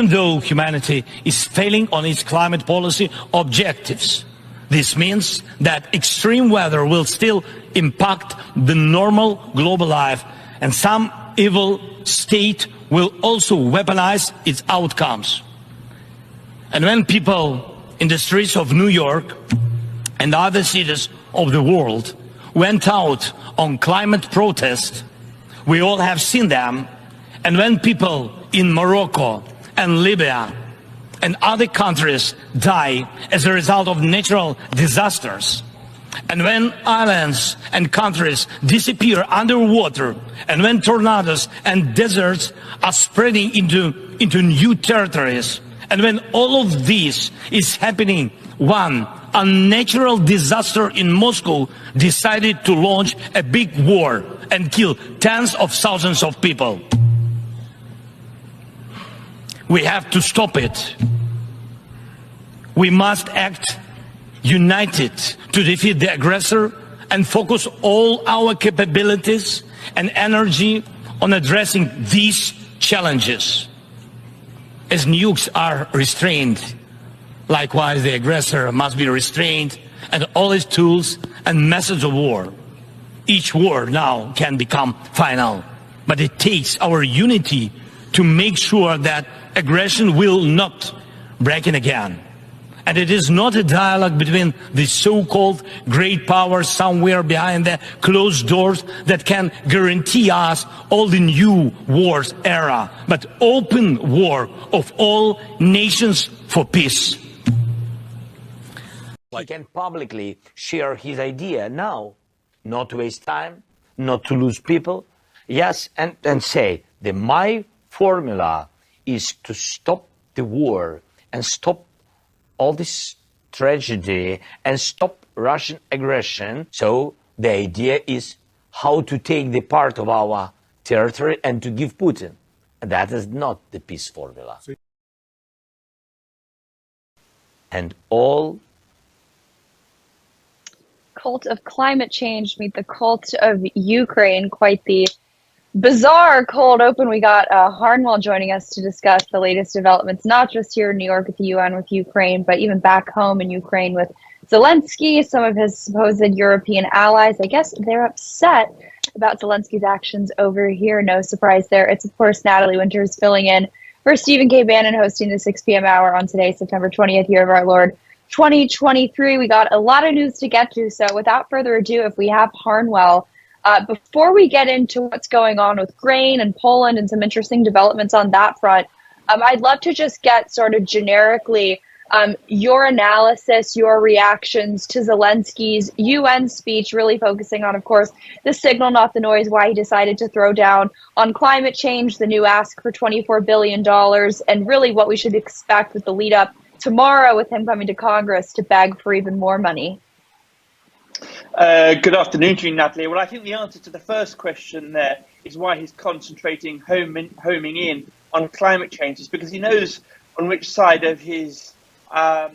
Even though humanity is failing on its climate policy objectives, this means that extreme weather will still impact the normal global life, and some evil state will also weaponize its outcomes. And when people in the streets of New York and other cities of the world went out on climate protests, we all have seen them. And when people in Morocco and Libya and other countries die as a result of natural disasters, and when islands and countries disappear underwater, and when tornadoes and deserts are spreading into new territories, and when all of this is happening, one unnatural disaster in Moscow decided to launch a big war and kill tens of thousands of people. We have to stop it. We must act united to defeat the aggressor and focus all our capabilities and energy on addressing these challenges. As nukes are restrained, likewise the aggressor must be restrained, and all his tools and methods of war. Each war now can become final, but it takes our unity to make sure that aggression will not break in again. And it is not a dialogue between the so-called great powers somewhere behind the closed doors that can guarantee us all the new wars era, but open war of all nations for peace. He can publicly share his idea now, not to waste time, not to lose people. Yes, and say that my formula is to stop the war and stop all this tragedy and stop Russian aggression. So the idea is how to take the part of our territory and to give Putin. And that is not the peace formula. And all cult of climate change meet the cult of Ukraine. Quite the bizarre cold open. We got Harnwell joining us to discuss the latest developments, not just here in New York at the UN with Ukraine, but even back home in Ukraine with Zelensky, some of his supposed European allies. I guess they're upset about Zelensky's actions over here. No surprise there. It's, of course, Natalie Winters filling in for Stephen K. Bannon, hosting the 6 p.m. hour on today, September 20th, year of our Lord, 2023. We got a lot of news to get to, so without further ado, if we have Harnwell, before we get into what's going on with grain and Poland and some interesting developments on that front, I'd love to just get sort of generically your analysis, your reactions to Zelensky's UN speech, really focusing on, of course, the signal, not the noise, why he decided to throw down on climate change, the new ask for $24 billion, and really what we should expect with the lead up tomorrow with him coming to Congress to beg for even more money. Good afternoon to you, Natalie. Well, I think the answer to the first question there is why he's concentrating, homing in on climate change, is because he knows on which side of his on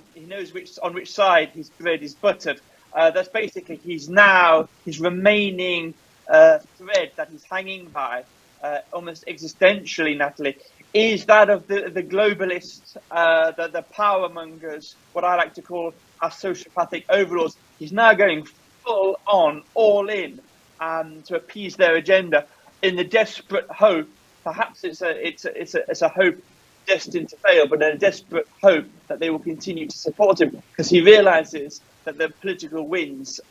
which side his bread is buttered. That's basically his remaining thread that he's hanging by, almost existentially, Natalie, is that of the globalists, the power mongers, what I like to call our sociopathic overlords. He's now going full on, all in, to appease their agenda in the desperate hope. Perhaps it's a hope destined to fail, but a desperate hope that they will continue to support him, because he realizes that the political winds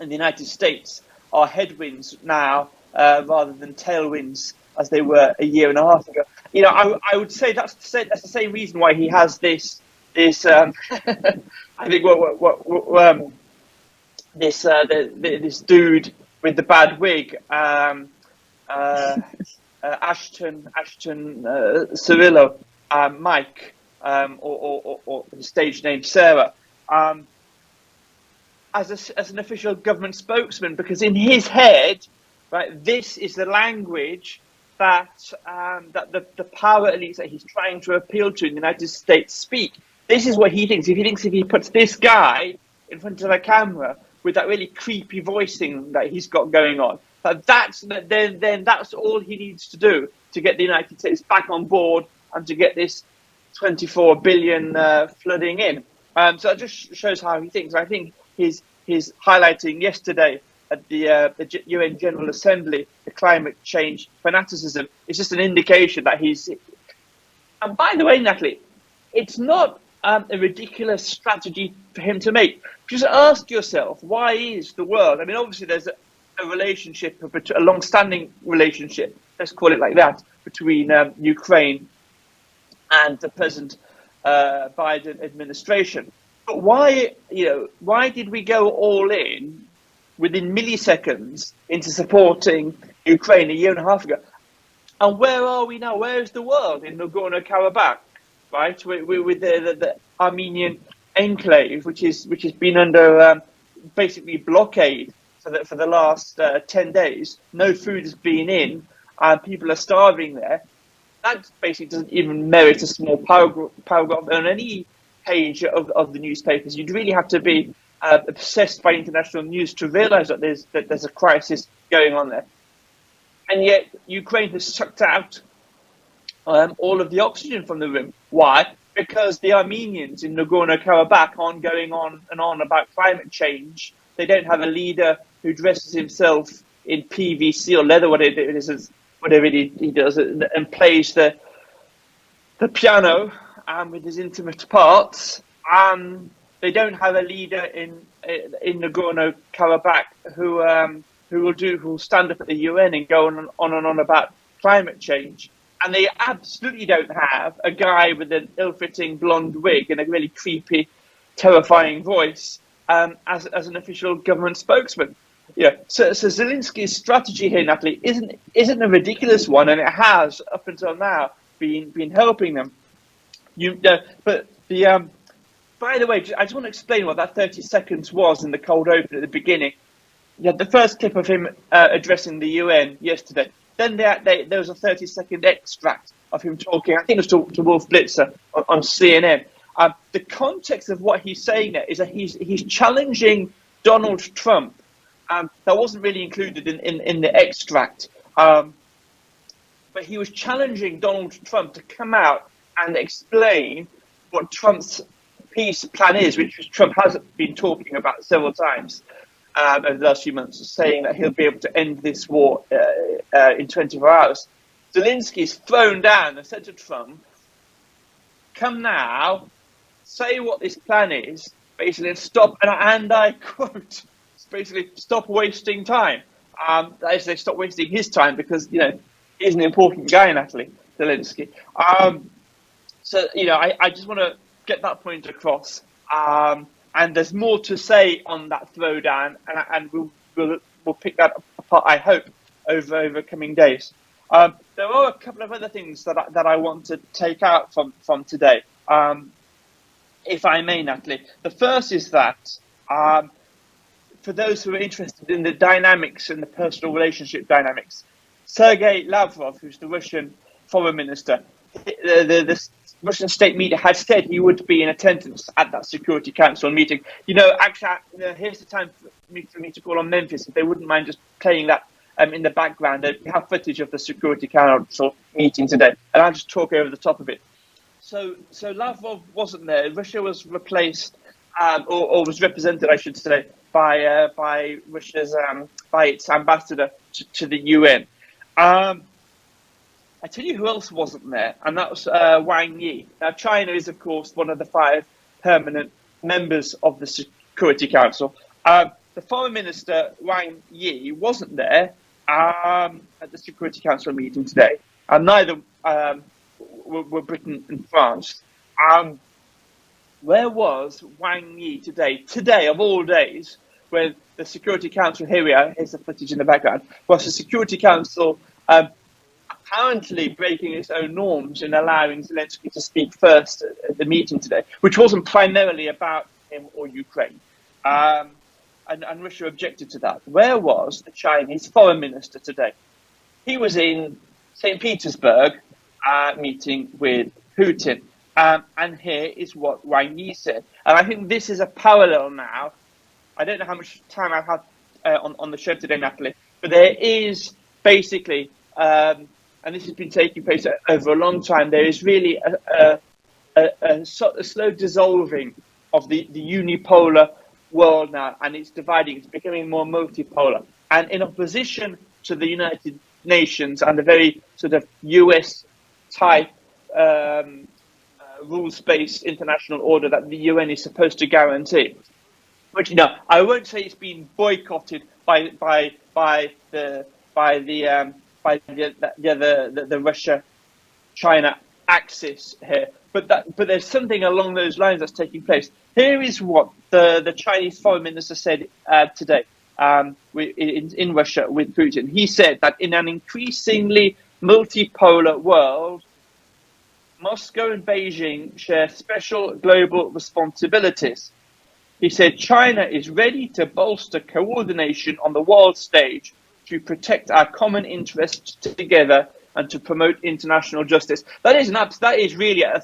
in the United States are headwinds now rather than tailwinds as they were a year and a half ago. You know, I would say that's the same reason why he has this I think this dude with the bad wig, Ashton Cirillo, Mike, or his stage name Sarah, as an official government spokesman, because in his head, right, this is the language that the power elites that he's trying to appeal to in the United States speak. This is what he thinks. If he puts this guy in front of a camera with that really creepy voicing that he's got going on, then that's all he needs to do to get the United States back on board and to get this 24 billion flooding in. So it just shows how he thinks. I think his highlighting yesterday at the UN General Assembly the climate change fanaticism is just an indication that he's. And by the way, Natalie, it's not a ridiculous strategy for him to make. Just ask yourself, why is the world? I mean, obviously there's a relationship, a long-standing relationship, let's call it like that, between Ukraine and the present Biden administration. But why did we go all in within milliseconds into supporting Ukraine a year and a half ago? And where are we now? Where is the world in Nagorno-Karabakh, right? With the Armenian enclave, which has been under basically blockade for the last 10 days. No food has been in, and people are starving there. That basically doesn't even merit a small paragraph on any page of the newspapers. You'd really have to be obsessed by international news to realize that there's a crisis going on there. And yet Ukraine has sucked out all of the oxygen from the room. Why? Because the Armenians in Nagorno-Karabakh aren't going on and on about climate change. They don't have a leader who dresses himself in PVC or leather, whatever he does, and plays the piano with his intimate parts. They don't have a leader in Nagorno-Karabakh who will stand up at the UN and go on and on about climate change. And they absolutely don't have a guy with an ill-fitting blonde wig and a really creepy, terrifying voice as an official government spokesman. Yeah. So Zelensky's strategy here, Natalie, isn't a ridiculous one, and it has up until now been helping them. But by the way, I just want to explain what that 30 seconds was in the cold open at the beginning. You had the first clip of him addressing the UN yesterday. Then there was a 30-second extract of him talking, I think it was to Wolf Blitzer on CNN. The context of what he's saying there is that he's challenging Donald Trump. That wasn't really included in the extract. But he was challenging Donald Trump to come out and explain what Trump's peace plan is, which Trump has been talking about several times over the last few months, saying that he'll be able to end this war in 24 hours. Zelensky's thrown down and said to Trump, come now, say what this plan is, basically, and stop, and I quote, basically, stop wasting time. They say stop wasting his time because, he's an important guy, Natalie, Zelensky. So, I just want to get that point across. And there's more to say on that throwdown, and we'll pick that apart, I hope, over coming days. There are a couple of other things that I want to take out from today, if I may, Natalie. The first is that for those who are interested in the dynamics and the personal relationship dynamics, Sergei Lavrov, who's the Russian foreign minister, the Russian state media had said he would be in attendance at that Security Council meeting. Actually, here's the time for me to call on Memphis if they wouldn't mind just playing that in the background. They have footage of the Security Council meeting today, and I'll just talk over the top of it. So Lavrov wasn't there. Russia was replaced, or was represented, I should say, by Russia's by its ambassador to the UN. I tell you who else wasn't there, and that was Wang Yi. Now, China is, of course, one of the 5 permanent members of the Security Council. The foreign minister, Wang Yi, wasn't there at the Security Council meeting today, and neither were Britain and France. Where was Wang Yi today? Today, of all days, when the Security Council, here we are, here's the footage in the background, was the Security Council apparently breaking its own norms in allowing Zelensky to speak first at the meeting today, which wasn't primarily about him or Ukraine. And Russia objected to that. Where was the Chinese foreign minister today? He was in St. Petersburg meeting with Putin. And here is what Wang Yi said. And I think this is a parallel now. I don't know how much time I've had on the show today, Natalie, but there is basically and this has been taking place over a long time, there is really a slow dissolving of the unipolar world now, and it's dividing. It's becoming more multipolar. And in opposition to the United Nations and the very sort of US type rules-based international order that the UN is supposed to guarantee, which I won't say it's been boycotted by the Russia-China axis here, but there's something along those lines that's taking place. Here is what the Chinese foreign minister said today in Russia with Putin. He said that in an increasingly multipolar world, Moscow and Beijing share special global responsibilities. He said China is ready to bolster coordination on the world stage to protect our common interests together and to promote international justice. That is really a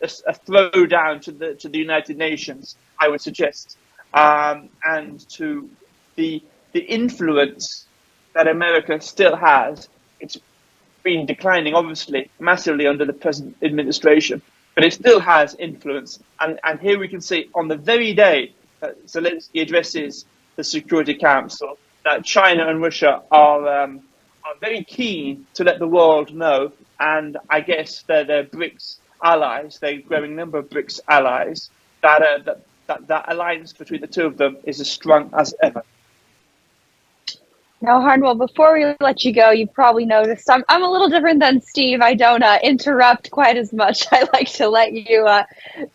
throwdown to the United Nations, I would suggest, and to the influence that America still has. It's been declining, obviously, massively under the present administration, but it still has influence. And here we can see on the very day that Zelensky addresses the Security Council that China and Russia are very keen to let the world know, and I guess they're BRICS allies, they're growing number of BRICS allies, that alliance between the two of them is as strong as ever. Now, Harnwell, before we let you go, you probably noticed I'm a little different than Steve. I don't interrupt quite as much. I like to let you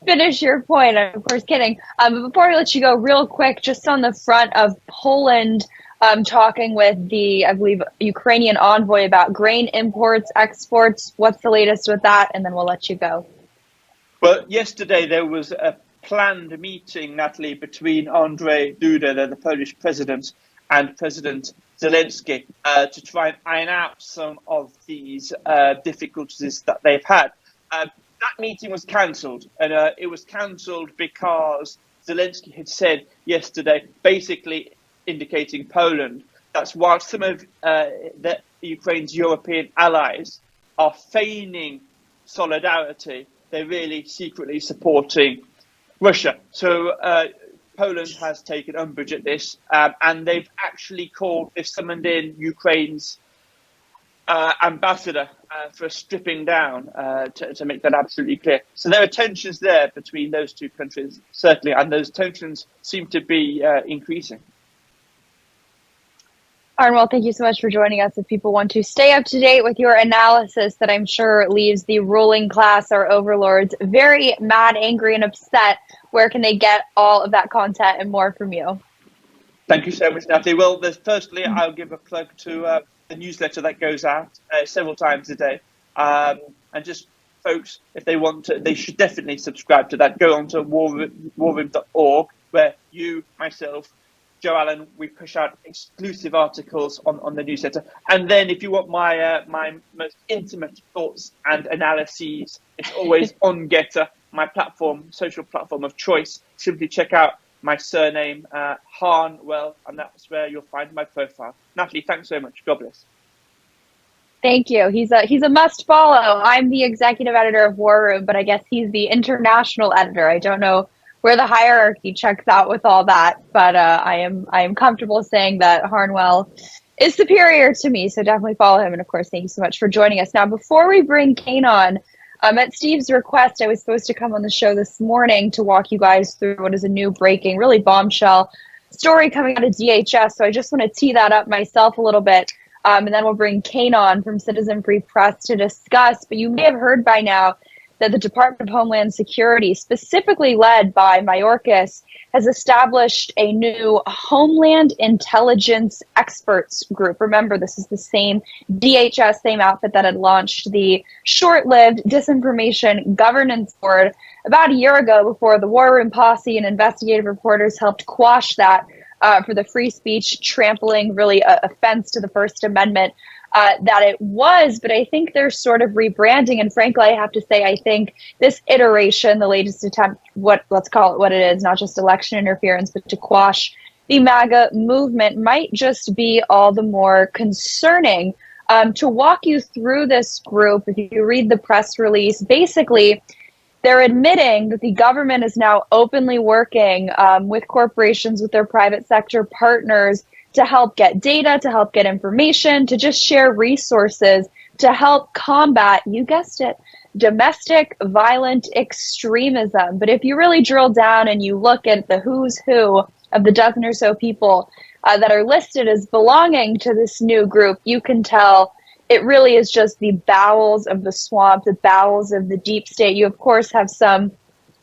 finish your point. I'm, of course, kidding. But before we let you go, real quick, just on the front of Poland, talking with the, I believe, Ukrainian envoy about grain imports, exports. What's the latest with that? And then we'll let you go. Well, yesterday there was a planned meeting, Natalie, between Andrzej Duda, the Polish president, and President Zelensky to try and iron out some of these difficulties that they've had. That meeting was cancelled, and it was cancelled because Zelensky had said yesterday, basically indicating Poland, that's while some of Ukraine's European allies are feigning solidarity, they're really secretly supporting Russia. So Poland has taken umbrage at this, and they've summoned in Ukraine's ambassador for stripping down, to make that absolutely clear. So there are tensions there between those two countries, certainly, and those tensions seem to be increasing. Harnwell, thank you so much for joining us. If people want to stay up to date with your analysis that I'm sure leaves the ruling class, our overlords, very mad, angry, and upset, where can they get all of that content and more from you? Thank you so much, Natalie. Well, firstly, I'll give a plug to the newsletter that goes out several times a day. And just folks, if they want to, they should definitely subscribe to that. Go on to warroom.org, where you, myself, Joe Allen, we push out exclusive articles on the newsletter. And then if you want my most intimate thoughts and analyses, it's always on Getter, my social platform of choice. Simply check out my surname, Harnwell, and that's where you'll find my profile. Natalie, thanks so much. God bless. Thank you. He's a must follow. I'm the executive editor of War Room, but I guess he's the international editor. I don't know where the hierarchy checks out with all that, but I am comfortable saying that Harnwell is superior to me, so definitely follow him. And of course, thank you so much for joining us. Now, before we bring Kane on, at Steve's request, I was supposed to come on the show this morning to walk you guys through what is a new breaking, really bombshell story coming out of DHS. So I just want to tee that up myself a little bit, and then we'll bring Kane on from Citizen Free Press to discuss. But you may have heard by now that the Department of Homeland Security, specifically led by Mayorkas, has established a new Homeland Intelligence Experts Group. Remember, this is the same DHS, same outfit that had launched the short-lived Disinformation Governance Board about a year ago, before the War Room Posse and investigative reporters helped quash that for the free speech, trampling really offense to the First Amendment that it was. But I think they're sort of rebranding, and frankly, I have to say, I think this iteration, the latest attempt, let's call it what it is, not just election interference, but to quash the MAGA movement, might just be all the more concerning To walk you through this group, if you read the press release, basically they're admitting that the government is now openly working with corporations, with their private sector partners, to help get data, to help get information, to just share resources to help combat, you guessed it, domestic violent extremism. But if you really drill down and you look at the who's who of the dozen or so people that are listed as belonging to this new group, you can tell it really is just the bowels of the swamp, the bowels of the deep state. You, of course, have some,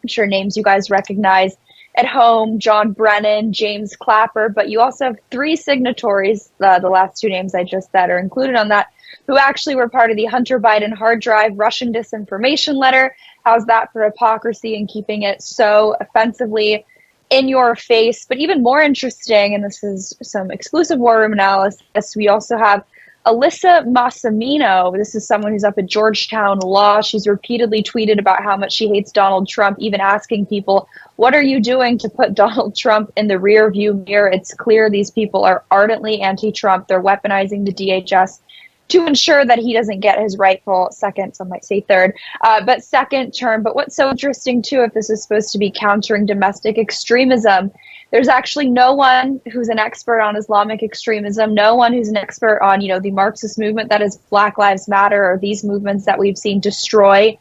I'm sure, names you guys recognize at home, John Brennan, James Clapper, but you also have three signatories, the last two names I just said are included on that, who actually were part of the Hunter Biden hard drive Russian disinformation letter. How's that for hypocrisy and keeping it so offensively in your face? But even more interesting, and this is some exclusive war room analysis, we also have Alyssa Massimino. This is someone who's up at Georgetown Law. She's repeatedly tweeted about how much she hates Donald Trump, even asking people, what are you doing to put Donald Trump in the rear view mirror? It's clear these people are ardently anti-Trump. They're weaponizing the DHS to ensure that he doesn't get his rightful second, some might say third, but second term. But what's so interesting, too, if this is supposed to be countering domestic extremism, there's actually no one who's an expert on Islamic extremism, no one who's an expert on, the Marxist movement that is Black Lives Matter, or these movements that we've seen destroy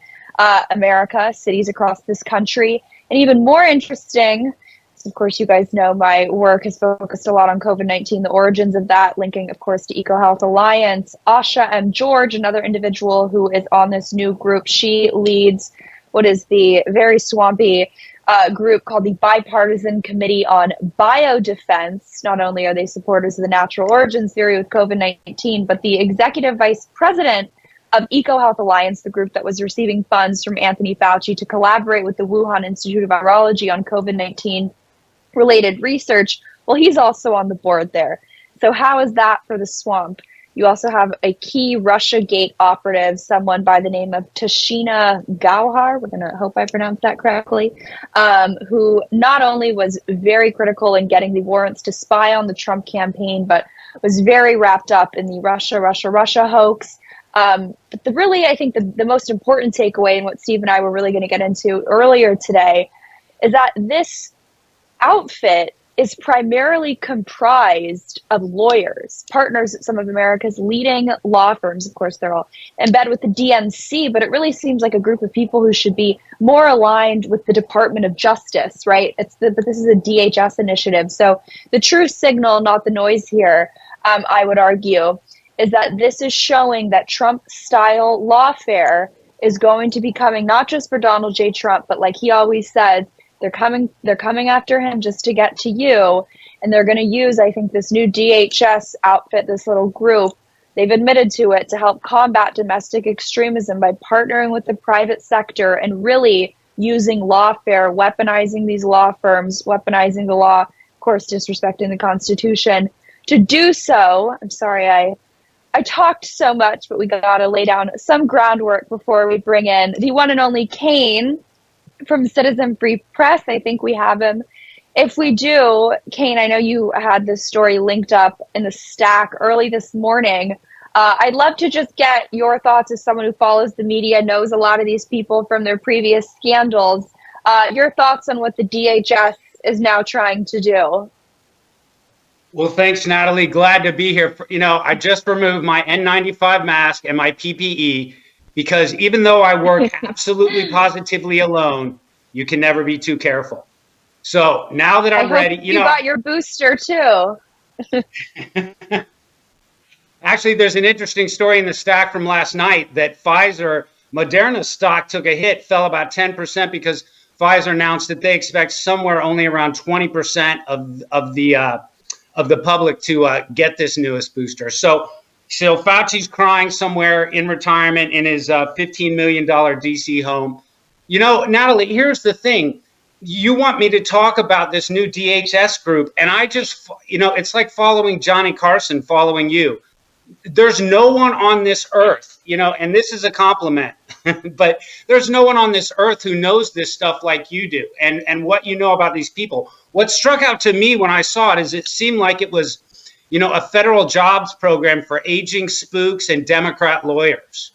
America, cities across this country. And even more interesting, of course, you guys know my work has focused a lot on COVID-19, the origins of that, linking, of course, to EcoHealth Alliance. Asha M. George, another individual who is on this new group, she leads what is the very swampy group called the Bipartisan Committee on Biodefense. Not only are they supporters of the natural origins theory with COVID-19, but the executive vice president of EcoHealth Alliance, the group that was receiving funds from Anthony Fauci to collaborate with the Wuhan Institute of Virology on COVID-19 related research, well, he's also on the board there. So how is that for the swamp? You also have a key Russiagate operative, someone by the name of Tashina Gauhar, we're going to hope I pronounced that correctly, who not only was very critical in getting the warrants to spy on the Trump campaign, but was very wrapped up in the Russia hoax. But I think the most important takeaway, and what Steve and I were really going to get into earlier today, is that this outfit is primarily comprised of lawyers, partners at some of America's leading law firms. Of course, they're all in bed with the DNC, but it really seems like a group of people who should be more aligned with the Department of Justice, right? But this is a DHS initiative. So the true signal, not the noise here, I would argue, is that this is showing that Trump-style lawfare is going to be coming not just for Donald J. Trump, but like he always said, they're coming after him just to get to you. And they're going to use, I think, this new DHS outfit, this little group, they've admitted to it, to help combat domestic extremism by partnering with the private sector and really using lawfare, weaponizing these law firms, weaponizing the law, of course, disrespecting the Constitution. To do so, I'm sorry I talked so much, but we got to lay down some groundwork before we bring in the one and only Kane from Citizen Free Press. I think we have him. If we do, Kane, I know you had this story linked up in the stack early this morning. I'd love to just get your thoughts as someone who follows the media, knows a lot of these people from their previous scandals. Your thoughts on what the DHS is now trying to do. Well, thanks, Natalie. Glad to be here. I just removed my N95 mask and my PPE because even though I work absolutely positively alone, you can never be too careful. So now that I'm ready, you got your booster too. Actually, there's an interesting story in the stack from last night that Moderna stock took a hit, fell about 10% because Pfizer announced that they expect somewhere only around 20% of the public to get this newest booster. So Fauci's crying somewhere in retirement in his $15 million DC home. Natalie, here's the thing. You want me to talk about this new DHS group, and I just, it's like following Johnny Carson following you. There's no one on this earth, and this is a compliment, but there's no one on this earth who knows this stuff like you do and what you know about these people. What struck out to me when I saw it is it seemed like it was a federal jobs program for aging spooks and Democrat lawyers,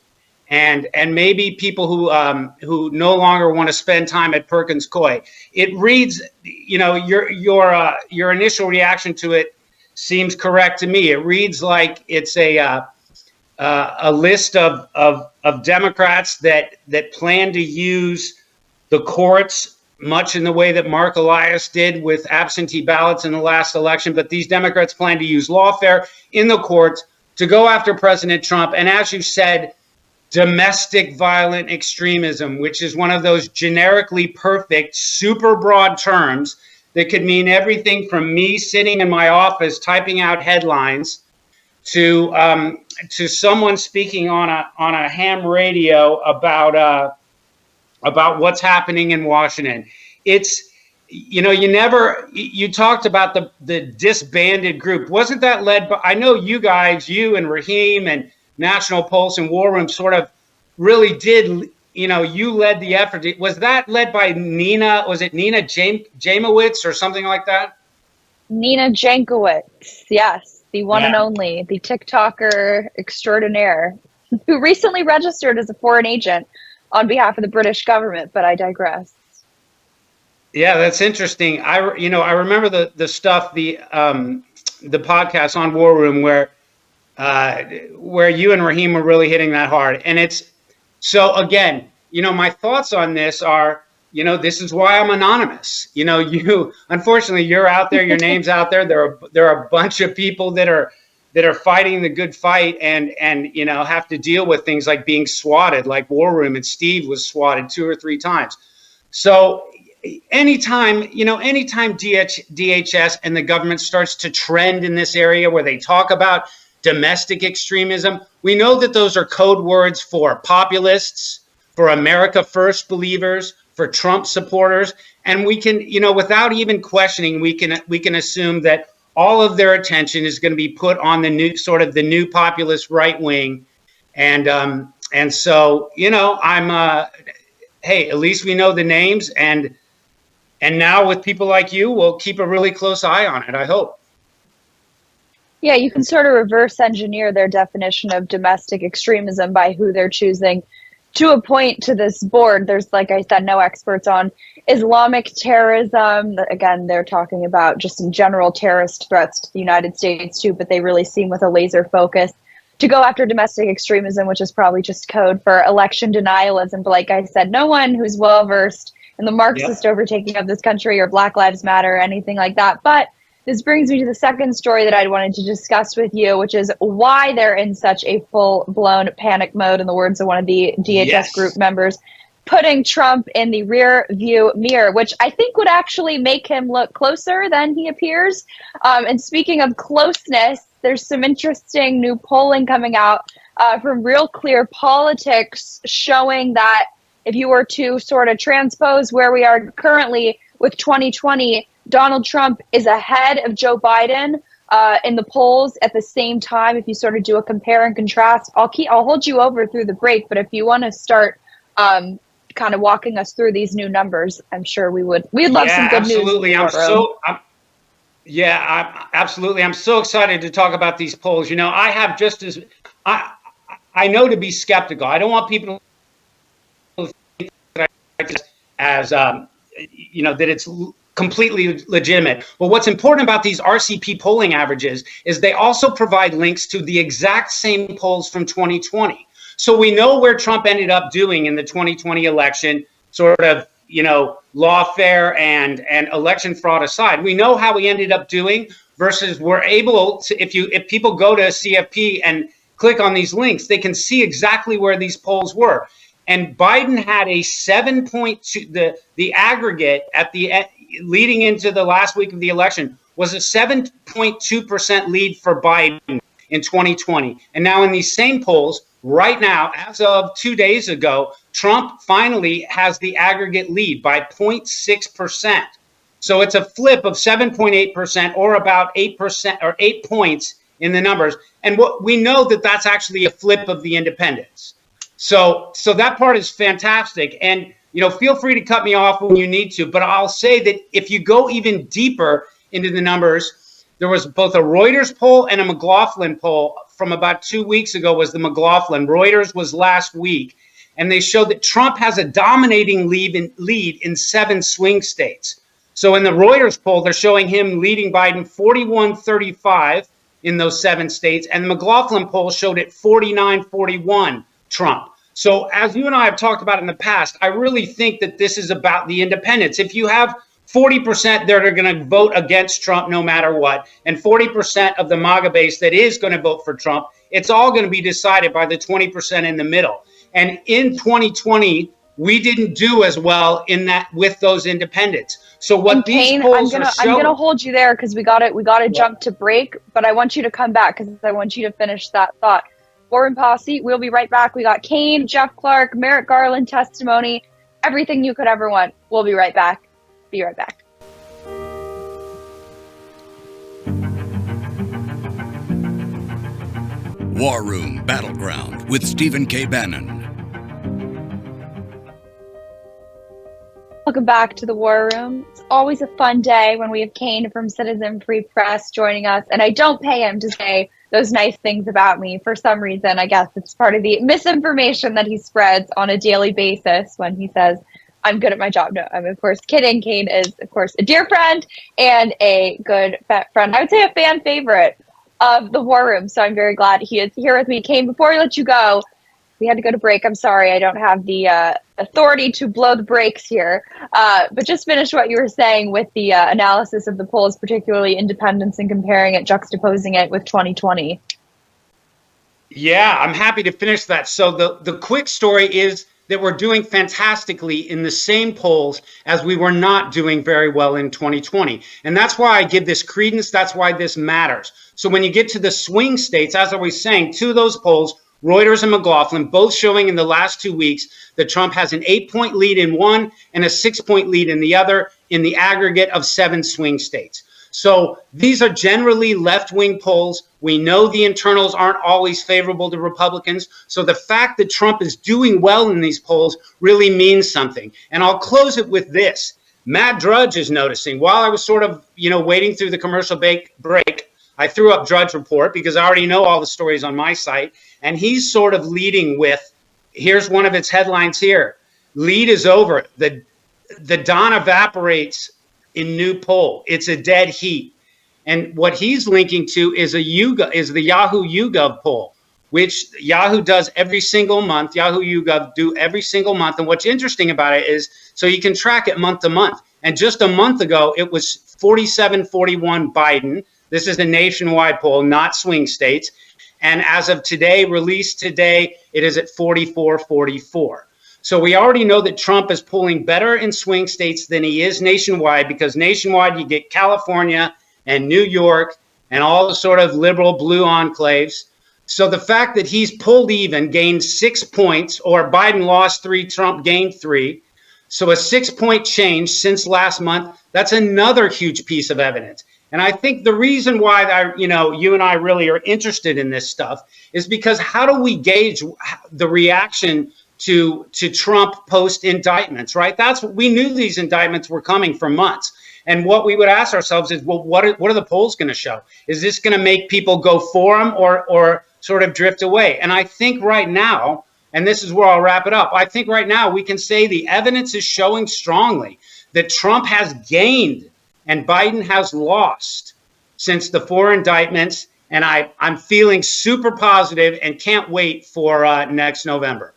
and maybe people who no longer want to spend time at Perkins Coie. It reads, your initial reaction to it seems correct to me. It reads like it's a list of Democrats that plan to use the courts, much in the way that Mark Elias did with absentee ballots in the last election. But these Democrats plan to use lawfare in the courts to go after President Trump. And as you said, domestic violent extremism, which is one of those generically perfect, super broad terms that could mean everything from me sitting in my office typing out headlines to someone speaking on a ham radio about what's happening in Washington. It's, you talked about the disbanded group. Wasn't that led by, I know you guys, you and Raheem and National Pulse and War Room sort of really did, you led the effort. Was that led by Nina? Was it Nina Jamowitz or something like that? Nina Jankowicz, yes, the one and only, the TikToker extraordinaire, who recently registered as a foreign agent on behalf of the British government, but I digress. Yeah, that's interesting. I remember the stuff, the podcast on War Room where you and Raheem were really hitting that hard. And it's, so again, my thoughts on this are, this is why I'm anonymous. Unfortunately, you're out there, your name's out there. There are a bunch of people that are fighting the good fight and have to deal with things like being swatted, like War Room, and Steve was swatted 2 or 3 times. So anytime DHS and the government starts to trend in this area where they talk about domestic extremism, we know that those are code words for populists, for America First believers, for Trump supporters, and we can, without even questioning, we can assume that all of their attention is going to be put on the new populist right wing, and so I'm hey, at least we know the names, and now with people like you, we'll keep a really close eye on it, I hope. Yeah, you can sort of reverse engineer their definition of domestic extremism by who they're choosing to appoint to this board. There's, like I said, no experts on Islamic terrorism. Again, they're talking about just in general terrorist threats to the United States too, but they really seem with a laser focus to go after domestic extremism, which is probably just code for election denialism. But like I said, no one who's well-versed in the Marxist overtaking of this country or Black Lives Matter or anything like that. But this brings me to the second story that I wanted to discuss with you, which is why they're in such a full-blown panic mode, in the words of one of the DHS group members, putting Trump in the rear view mirror, which I think would actually make him look closer than he appears. And speaking of closeness, there's some interesting new polling coming out from Real Clear Politics showing that if you were to sort of transpose where we are currently with 2020, Donald Trump is ahead of Joe Biden in the polls at the same time. If you sort of do a compare and contrast, I'll hold you over through the break. But if you want to start kind of walking us through these new numbers, I'm sure we'd love some good absolutely. news. Absolutely. I'm so excited to talk about these polls. I have I know to be skeptical. I don't want people to think that that it's completely legitimate. But what's important about these RCP polling averages is they also provide links to the exact same polls from 2020. So we know where Trump ended up doing in the 2020 election, sort of, lawfare and election fraud aside. We know how he ended up doing versus we're able to, if people go to CFP and click on these links, they can see exactly where these polls were. And Biden had a 7.2, the aggregate at the leading into the last week of the election was a 7.2% lead for Biden in 2020. And now in these same polls right now, as of 2 days ago, Trump finally has the aggregate lead by 0.6%. So it's a flip of 7.8% or about 8% or 8 points in the numbers. And what we know that's actually a flip of the independents. So that part is fantastic. And, feel free to cut me off when you need to. But I'll say that if you go even deeper into the numbers, There was both a Reuters poll and a McLaughlin poll from about 2 weeks ago was the McLaughlin. Reuters was last week. And they showed that Trump has a dominating lead in 7 swing states. So in the Reuters poll, they're showing him leading Biden 41-35 in those 7 states. And the McLaughlin poll showed it 49-41 Trump. So as you and I have talked about in the past, I really think that this is about the independents. If you have 40% that are going to vote against Trump no matter what, and 40% of the MAGA base that is going to vote for Trump, it's all going to be decided by the 20% in the middle. And in 2020, we didn't do as well in that with those independents. So what and these Kane, polls I'm are showing, gonna hold you there because we got to jump to break. But I want you to come back because I want you to finish that thought. Warren Posse, we'll be right back. We got Kane, Jeff Clark, Merrick Garland testimony, everything you could ever want. We'll be right back. Be right back. War Room Battleground with Stephen K. Bannon. Welcome back to the War Room. It's always a fun day when we have Kane from Citizen Free Press joining us. And I don't pay him to say those nice things about me for some reason. I guess it's part of the misinformation that he spreads on a daily basis when he says, I'm good at my job. No, I'm of course kidding. Kane is, of course, a dear friend and a good friend. I would say a fan favorite of the War Room. So I'm very glad he is here with me. Kane, before we let you go, we had to go to break. I'm sorry, I don't have the authority to blow the brakes here. But just finish what you were saying with the analysis of the polls, particularly independents, and comparing it, juxtaposing it with 2020. Yeah, I'm happy to finish that. So the quick story is that we're doing fantastically in the same polls as we were not doing very well in 2020. And that's why I give this credence. That's why this matters. So when you get to the swing states, as I was saying, 2 of those polls, Reuters and McLaughlin, both showing in the last 2 weeks that Trump has an 8-point lead in one and a 6-point lead in the other in the aggregate of 7 swing states. So these are generally left-wing polls. We know the internals aren't always favorable to Republicans. So the fact that Trump is doing well in these polls really means something. And I'll close it with this. Matt Drudge is noticing. While I was sort of, waiting through the commercial break, I threw up Drudge Report because I already know all the stories on my site. And he's sort of leading with, here's one of its headlines here. Lead is over. The dawn evaporates in new poll. It's a dead heat. And what he's linking to is the Yahoo YouGov poll, which Yahoo does every single month. Yahoo YouGov do every single month. And what's interesting about it is, so you can track it month to month. And just a month ago, it was 47-41 Biden. This is a nationwide poll, not swing states. And as of today, released today, it is at 44-44. So we already know that Trump is polling better in swing states than he is nationwide, because nationwide you get California and New York and all the sort of liberal blue enclaves. So the fact that he's pulled even, gained 6 points, or Biden lost 3, Trump gained 3. So a 6-point change since last month, that's another huge piece of evidence. And I think the reason why you and I really are interested in this stuff is because how do we gauge the reaction to Trump post indictments, right? That's what we knew, these indictments were coming for months. And what we would ask ourselves is, well, what are the polls going to show? Is this going to make people go for him or sort of drift away? And I think right now, and this is where I'll wrap it up, I think right now we can say the evidence is showing strongly that Trump has gained and Biden has lost since the 4 indictments. And I'm feeling super positive and can't wait for next November.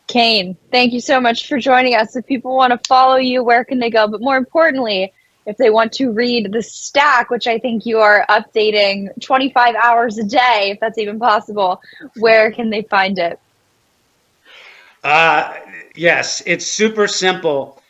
Kane, thank you so much for joining us. If people want to follow you, where can they go? But more importantly, if they want to read the stack, which I think you are updating 25 hours a day, if that's even possible, where can they find it? Yes, it's super simple.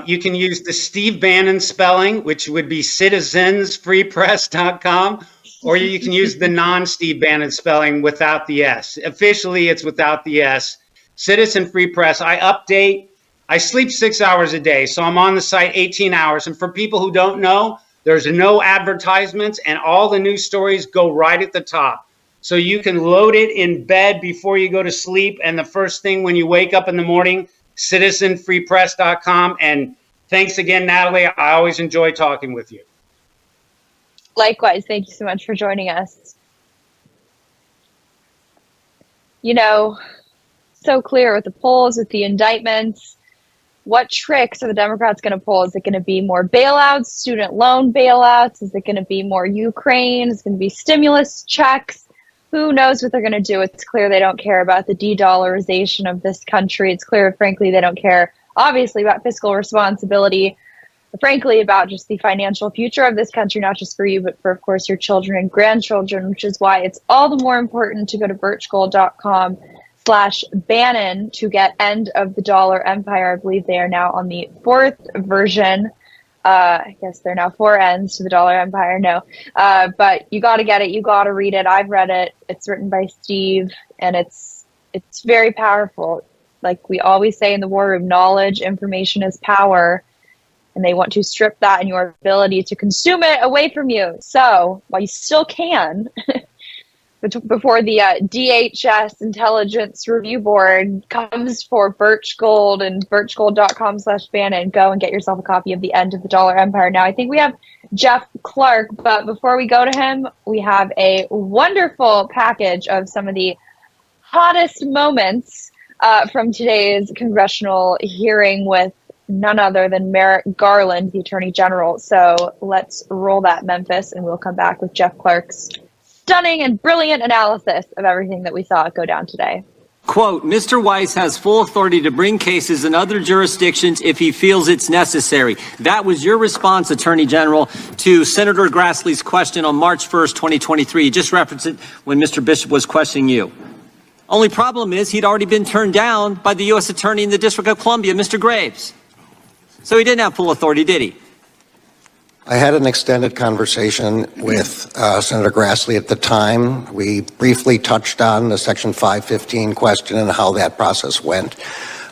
You can use the Steve Bannon spelling, which would be citizensfreepress.com, or you can use the non-Steve Bannon spelling without the S. Officially, it's without the S. Citizen Free Press. I sleep 6 hours a day, so I'm on the site 18 hours. And for people who don't know, there's no advertisements, and all the news stories go right at the top. So you can load it in bed before you go to sleep, and the first thing when you wake up in the morning, citizenfreepress.com. And thanks again, Natalie. I always enjoy talking with you. Likewise, thank you so much for joining us. You know, so clear with the polls, with the indictments. What tricks are the Democrats going to pull? Is it going to be more bailouts, student loan bailouts? Is it going to be more Ukraine? Is it going to be stimulus checks? Who knows what they're going to do? It's clear they don't care about the de-dollarization of this country. It's clear, frankly, they don't care, obviously, about fiscal responsibility, but frankly, about just the financial future of this country, not just for you, but for, of course, your children and grandchildren, which is why it's all the more important to go to birchgold.com/Bannon to get End of the Dollar Empire. I believe they are now on the 4th version. I guess there are now 4 ends to the dollar empire. No, but you got to get it. You got to read it. I've read it. It's written by Steve, and it's very powerful. Like we always say in the war room, knowledge, information is power, and they want to strip that and your ability to consume it away from you. So while you still can, before the DHS Intelligence Review Board comes for Birch Gold and birchgold.com/Bannon, go and get yourself a copy of The End of the Dollar Empire. Now, I think we have Jeff Clark, but before we go to him, we have a wonderful package of some of the hottest moments from today's congressional hearing with none other than Merrick Garland, the Attorney General. So let's roll that, Memphis, and we'll come back with Jeff Clark's stunning and brilliant analysis of everything that we saw go down today. Quote, Mr. Weiss has full authority to bring cases in other jurisdictions if he feels it's necessary. That was your response, Attorney General, to Senator Grassley's question on March 1st, 2023. You just referenced it when Mr. Bishop was questioning you. Only problem is he'd already been turned down by the U.S. Attorney in the District of Columbia, Mr. Graves. So he didn't have full authority, did he? I had an extended conversation with Senator Grassley at the time. We briefly touched on the Section 515 question and how that process went.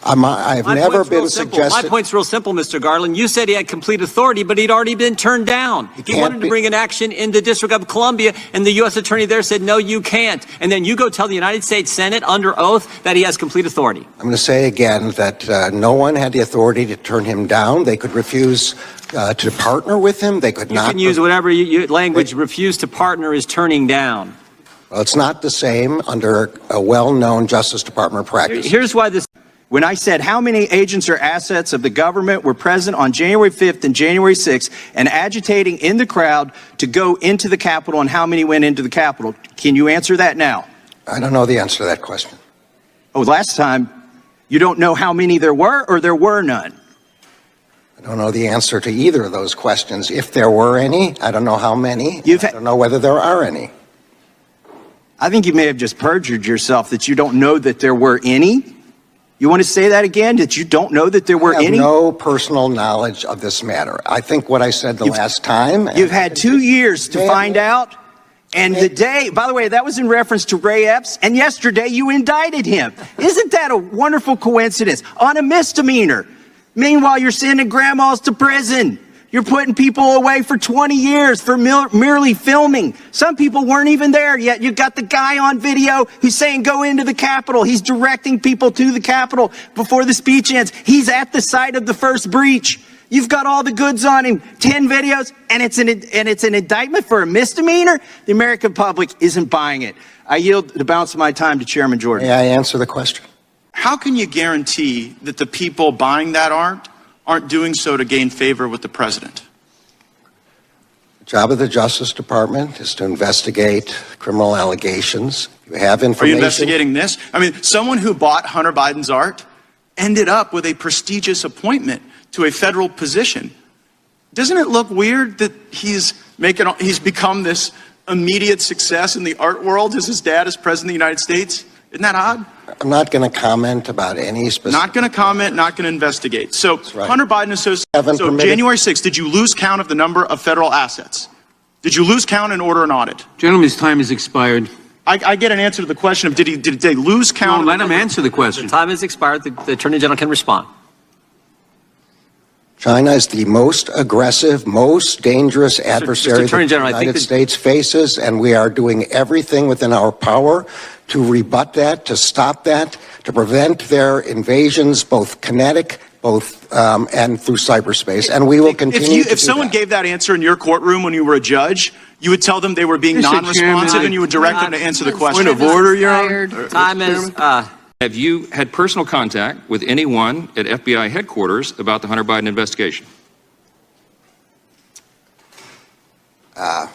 I've never been suggested. My point's real simple, Mr. Garland. You said he had complete authority, but he'd already been turned down. He wanted to bring an action in the District of Columbia, and the U.S. Attorney there said, no, you can't. And then you go tell the United States Senate under oath that he has complete authority. I'm going to say again that no one had the authority to turn him down. They could refuse to partner with him. They could not. You can use whatever language. Refuse to partner is turning down. Well, it's not the same under a well-known Justice Department practice. Here's why this. When I said how many agents or assets of the government were present on January 5th and January 6th and agitating in the crowd to go into the Capitol and how many went into the Capitol, can you answer that now? I don't know the answer to that question. Oh, last time, you don't know how many there were or there were none? I don't know the answer to either of those questions. If there were any, I don't know how many. I don't know whether there are any. I think you may have just perjured yourself that you don't know that there were any. You want to say that again, that you don't know that there were any? I have no personal knowledge of this matter. I think what I said last time. You've had 2 years to find out. And the day, by the way, that was in reference to Ray Epps. And yesterday you indicted him. Isn't that a wonderful coincidence? On a misdemeanor. Meanwhile, you're sending grandmas to prison. You're putting people away for 20 years for merely filming. Some people weren't even there yet. You got the guy on video who's saying go into the Capitol. He's directing people to the Capitol before the speech ends. He's at the site of the first breach. You've got all the goods on him, 10 videos, and it's an indictment for a misdemeanor? The American public isn't buying it. I yield the balance of my time to Chairman Jordan. May I answer the question? How can you guarantee that the people buying that aren't doing so to gain favor with the president? The job of the Justice Department is to investigate criminal allegations. You have information. Are you investigating this? I mean, someone who bought Hunter Biden's art ended up with a prestigious appointment to a federal position. Doesn't it look weird that he's become this immediate success in the art world as his dad is president of the United States? Isn't that odd? I'm not going to comment about any specific. Not going to comment, not going to investigate. So, right. Hunter Biden Association. So, January 6th, did you lose count of the number of federal assets? Did you lose count and order an audit? Gentleman's time has expired. I get an answer to the question of did they lose count? No, let him answer the question. The time has expired. The Attorney General can respond. China is the most aggressive, most dangerous adversary the United States faces, and we are doing everything within our power to rebut that, to stop that, to prevent their invasions, both kinetic, and through cyberspace. And we will continue to do If someone that. gave that answer in your courtroom when you were a judge, You would tell them they were being non-responsive, and you would direct them to answer the question. Point of order, Your Honor. Time is, Have you had personal contact with anyone at FBI headquarters about the Hunter Biden investigation? I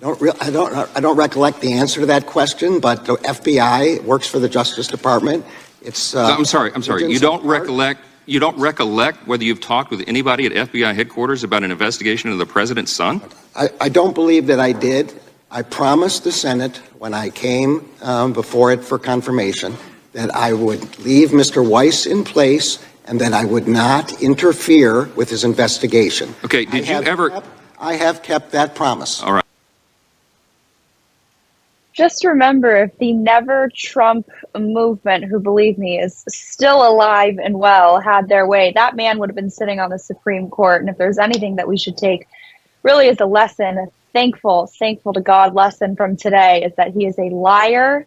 don't recollect the answer to that question, but the FBI works for the Justice Department. It's. I'm sorry. You don't recollect. You don't recollect whether you've talked with anybody at FBI headquarters about an investigation of the president's son? I don't believe that I did. I promised the Senate when I came before it for confirmation that I would leave Mr. Weiss in place and that I would not interfere with his investigation. Okay. Did you ever? I have kept that promise. All right. Just remember, if the Never Trump movement, who believe me is still alive and well, had their way, that man would have been sitting on the Supreme Court. And if there's anything that we should take really as a lesson, a thankful to God lesson from today, is that he is a liar.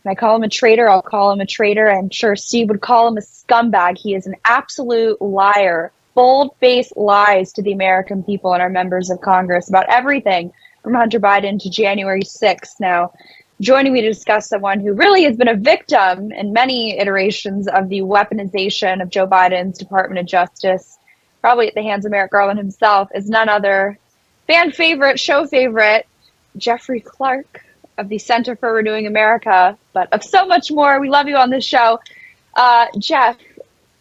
And I call him a traitor, I'll call him a traitor. I'm sure Steve would call him a scumbag. He is an absolute liar. Bold-faced lies to the American people and our members of Congress about everything from Hunter Biden to January 6th. Now, joining me to discuss someone who really has been a victim in many iterations of the weaponization of Joe Biden's Department of Justice, probably at the hands of Merrick Garland himself, is none other fan favorite, show favorite, Jeffrey Clark of the Center for Renewing America, but of so much more. We love you on this show. Jeff,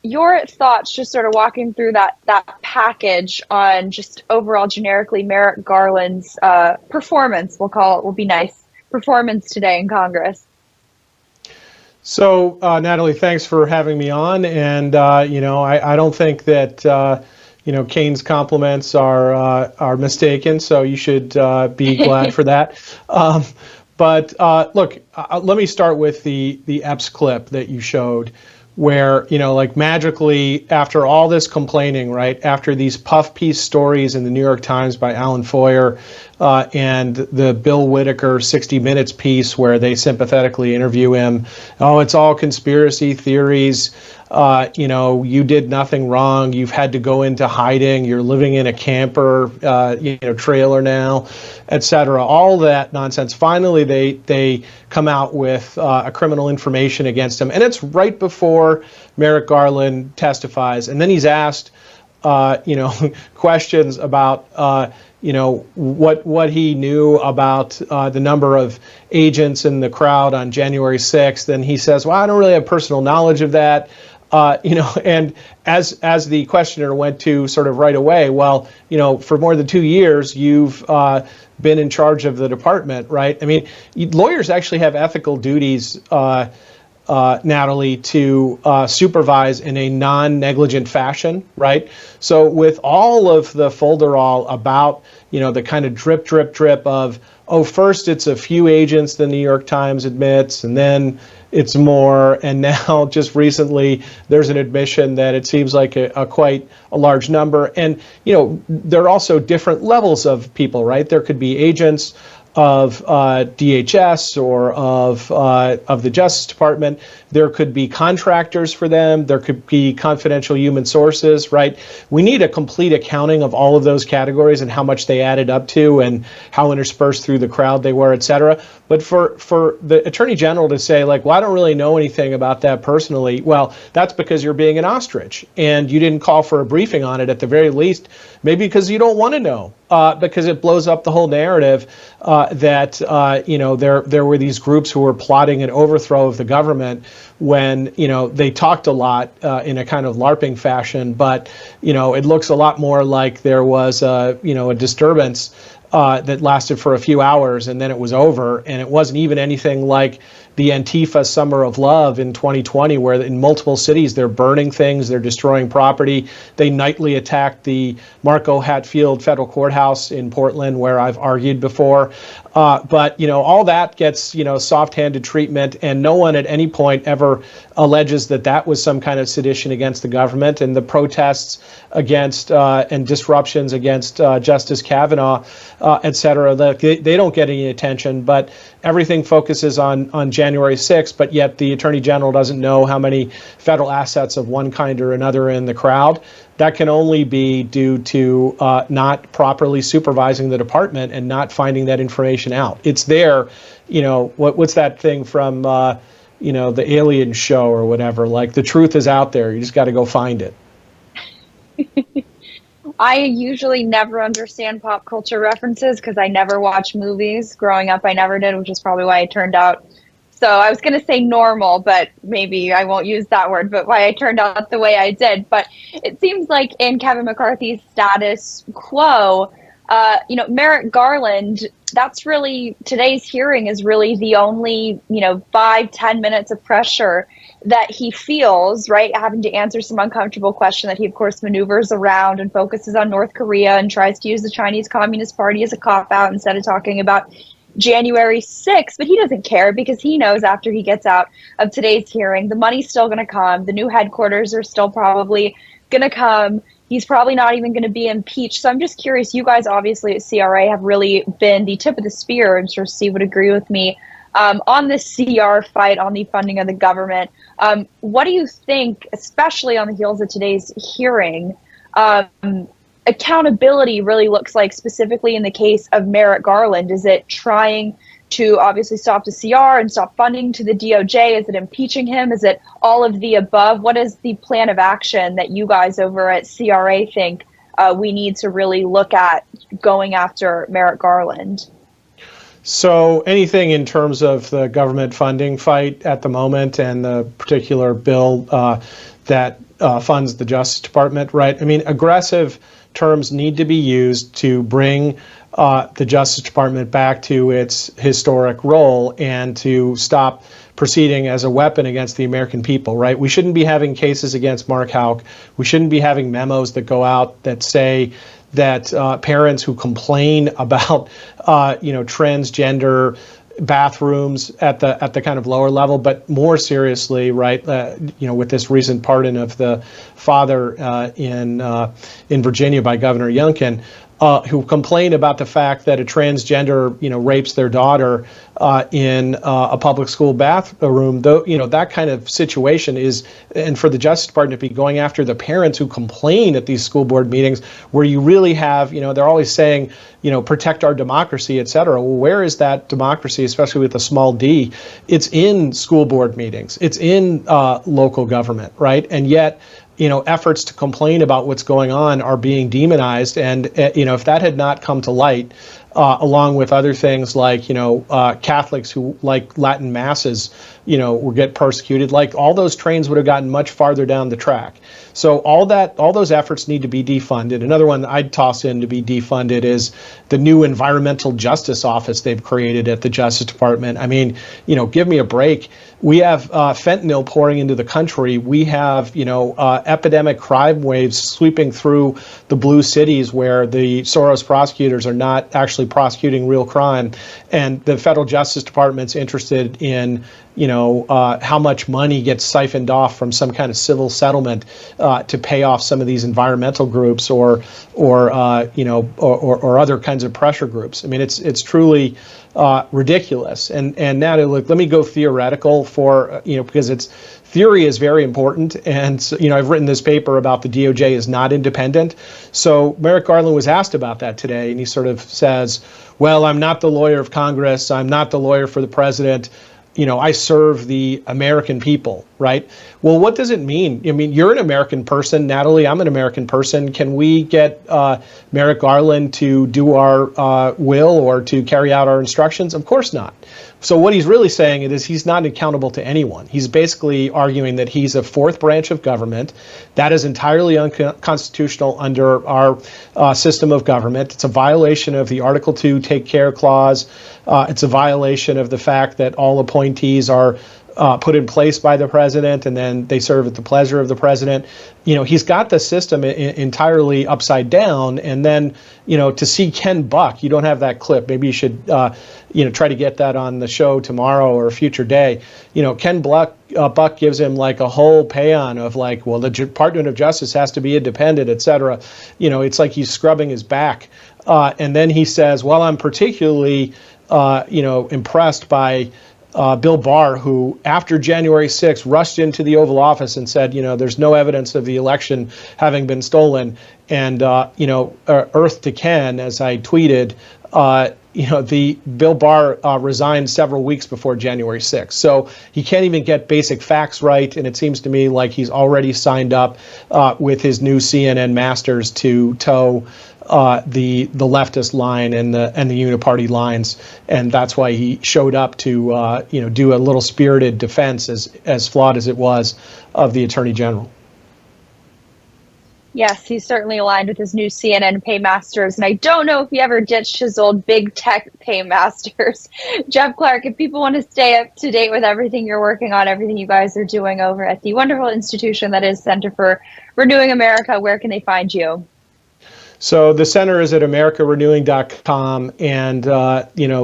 your thoughts, just sort of walking through that package on just overall generically Merrick Garland's performance, we'll call it, will be nice, performance today in Congress. So, Natalie, thanks for having me on. And, I don't think that, Kane's compliments are mistaken. So you should be glad for that. But look, let me start with the Epps clip that you showed, where, magically, after all this complaining, right, after these puff piece stories in the New York Times by Alan Foyer and the Bill Whitaker 60 Minutes piece where they sympathetically interview him, oh, it's all conspiracy theories, you did nothing wrong, you've had to go into hiding, you're living in a camper, trailer now, etc. All that nonsense. Finally, they come out with a criminal information against him, and it's right before Merrick Garland testifies, and then he's asked, questions about, what he knew about the number of agents in the crowd on January 6th, and he says, well, I don't really have personal knowledge of that. And as the questioner went to sort of right away, well, for more than 2 years, you've been in charge of the department, right? I mean, lawyers actually have ethical duties, Natalie, to supervise in a non-negligent fashion, right? So with all of the folderol about, the kind of drip of, oh, first it's a few agents, the New York Times admits, and then it's more, and now just recently there's an admission that it seems like a quite a large number. And, there are also different levels of people, right? There could be agents of DHS or of the Justice Department. There could be contractors for them. There could be confidential human sources, right? We need a complete accounting of all of those categories and how much they added up to and how interspersed through the crowd they were, et cetera. But for the Attorney General to say, like, well, I don't really know anything about that personally, well, that's because you're being an ostrich and you didn't call for a briefing on it at the very least, maybe because you don't want to know, because it blows up the whole narrative that, there were these groups who were plotting an overthrow of the government when, they talked a lot in a kind of LARPing fashion, but, it looks a lot more like there was, a disturbance that lasted for a few hours and then it was over, and it wasn't even anything like the Antifa Summer of Love in 2020, where in multiple cities they're burning things, they're destroying property. They nightly attacked the Marco Hatfield Federal Courthouse in Portland, where I've argued before. But, all that gets, soft-handed treatment, and no one at any point ever alleges that that was some kind of sedition against the government. And the protests against and disruptions against Justice Kavanaugh, et cetera, they don't get any attention. But everything focuses on January January 6th, but yet the Attorney General doesn't know how many federal assets of one kind or another are in the crowd. That can only be due to not properly supervising the department and not finding that information out. It's there, what's that thing from, the Alien show or whatever, like the truth is out there. You just got to go find it. I usually never understand pop culture references because I never watch movies. Growing up, I never did, which is probably why I turned out. So I was going to say normal, but maybe I won't use that word, but why I turned out the way I did. But it seems like in Kevin McCarthy's status quo, Merrick Garland, that's really, today's hearing is really the only, 5-10 minutes of pressure that he feels, right, having to answer some uncomfortable question that he, of course, maneuvers around and focuses on North Korea and tries to use the Chinese Communist Party as a cop-out instead of talking about January 6th. But he doesn't care because he knows after he gets out of today's hearing, the money's still going to come. The new headquarters are still probably going to come. He's probably not even going to be impeached. So I'm just curious, you guys obviously at CRA have really been the tip of the spear. I'm sure Steve would agree with me on this CR fight on the funding of the government. What do you think, especially on the heels of today's hearing, accountability really looks like, specifically in the case of Merrick Garland? Is it trying to obviously stop the CR and stop funding to the DOJ? Is it impeaching him? Is it all of the above? What is the plan of action that you guys over at CRA think we need to really look at going after Merrick Garland? So anything in terms of the government funding fight at the moment and the particular bill that funds the Justice Department, right? I mean, aggressive terms need to be used to bring the Justice Department back to its historic role and to stop proceeding as a weapon against the American people, right? We shouldn't be having cases against Mark Houck. We shouldn't be having memos that go out that say that parents who complain about, transgender bathrooms at the kind of lower level, but more seriously, right, with this recent pardon of the father in Virginia by Governor Youngkin, who complain about the fact that a transgender, rapes their daughter in a public school bathroom. Though, that kind of situation is, and for the Justice Department to be going after the parents who complain at these school board meetings, where you really have, they're always saying, protect our democracy, et cetera. Well, where is that democracy, especially with a small d? It's in school board meetings. It's in local government, right? And yet, efforts to complain about what's going on are being demonized. And, if that had not come to light, along with other things like, Catholics who like Latin masses, will get persecuted, like all those trains would have gotten much farther down the track. So all those efforts need to be defunded. Another one I'd toss in to be defunded is the new Environmental Justice Office they've created at the Justice Department. I mean, give me a break. We have fentanyl pouring into the country. We have, epidemic crime waves sweeping through the blue cities where the Soros prosecutors are not actually prosecuting real crime. And the federal Justice Department's interested in, how much money gets siphoned off from some kind of civil settlement to pay off some of these environmental groups or other kinds of pressure groups. I mean, it's truly ridiculous. And now, look, let me go theoretical for, because theory is very important. And, I've written this paper about the DOJ is not independent. So Merrick Garland was asked about that today, and he sort of says, well, I'm not the lawyer of Congress. I'm not the lawyer for the president. I serve the American people, right? Well, what does it mean? I mean, you're an American person, Natalie, I'm an American person. Can we get Merrick Garland to do our will or to carry out our instructions? Of course not. So what he's really saying is he's not accountable to anyone. He's basically arguing that he's a fourth branch of government. That is entirely unconstitutional under our system of government. It's a violation of the Article 2 Take Care Clause. It's a violation of the fact that all appointees are put in place by the president, and then they serve at the pleasure of the president. He's got the system entirely upside down. And then, to see Ken Buck, you don't have that clip. Maybe you should, try to get that on the show tomorrow or a future day. Ken Buck gives him like a whole paean of like, well, the Department of Justice has to be independent, et cetera. It's like he's scrubbing his back. And then he says, well, I'm particularly, impressed by Bill Barr, who after January 6th rushed into the Oval Office and said, there's no evidence of the election having been stolen. And, earth to Ken, as I tweeted, the Bill Barr resigned several weeks before January 6th. So he can't even get basic facts right. And it seems to me like he's already signed up with his new CNN masters to toe the leftist line and the uniparty lines, and that's why he showed up to do a little spirited defense, as flawed as it was, of the Attorney General. Yes, he's certainly aligned with his new CNN paymasters, and I don't know if he ever ditched his old big tech paymasters. Jeff Clark, if people want to stay up to date with everything you're working on, everything you guys are doing over at the wonderful institution that is Center for Renewing America, where can they find you? So the center is at americarenewing.com, and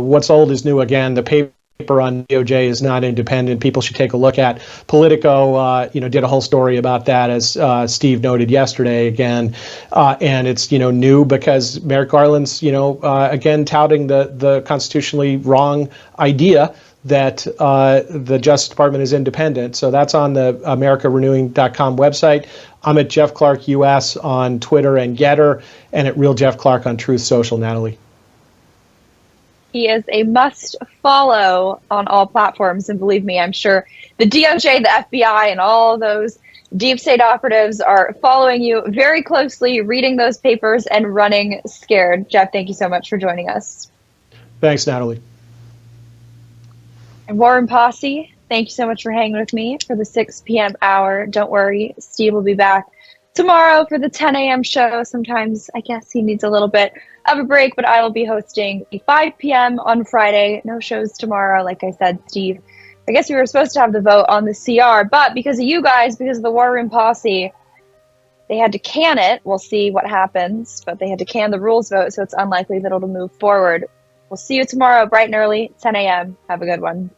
what's old is new again. The paper on DOJ is not independent. People should take a look at. Politico, did a whole story about that, as Steve noted yesterday again, and it's new because Merrick Garland's again touting the constitutionally wrong idea that the Justice Department is independent. So that's on the americarenewing.com website. I'm at Jeff Clark US on Twitter and Getter, and at Real Jeff Clark on Truth Social. Natalie. He is a must follow on all platforms, and believe me, I'm sure the DOJ, the FBI, and all those deep state operatives are following you very closely, reading those papers, and running scared. Jeff, thank you so much for joining us. Thanks, Natalie. And Warren Posse, thank you so much for hanging with me for the 6 p.m. hour. Don't worry, Steve will be back tomorrow for the 10 a.m. show. Sometimes I guess he needs a little bit of a break, but I will be hosting a 5 p.m. on Friday. No shows tomorrow. Like I said, Steve, I guess we were supposed to have the vote on the CR, but because of you guys, because of the War Room Posse, they had to can it. We'll see what happens, but they had to can the rules vote, so it's unlikely that it'll move forward. We'll see you tomorrow, bright and early, 10 a.m. Have a good one.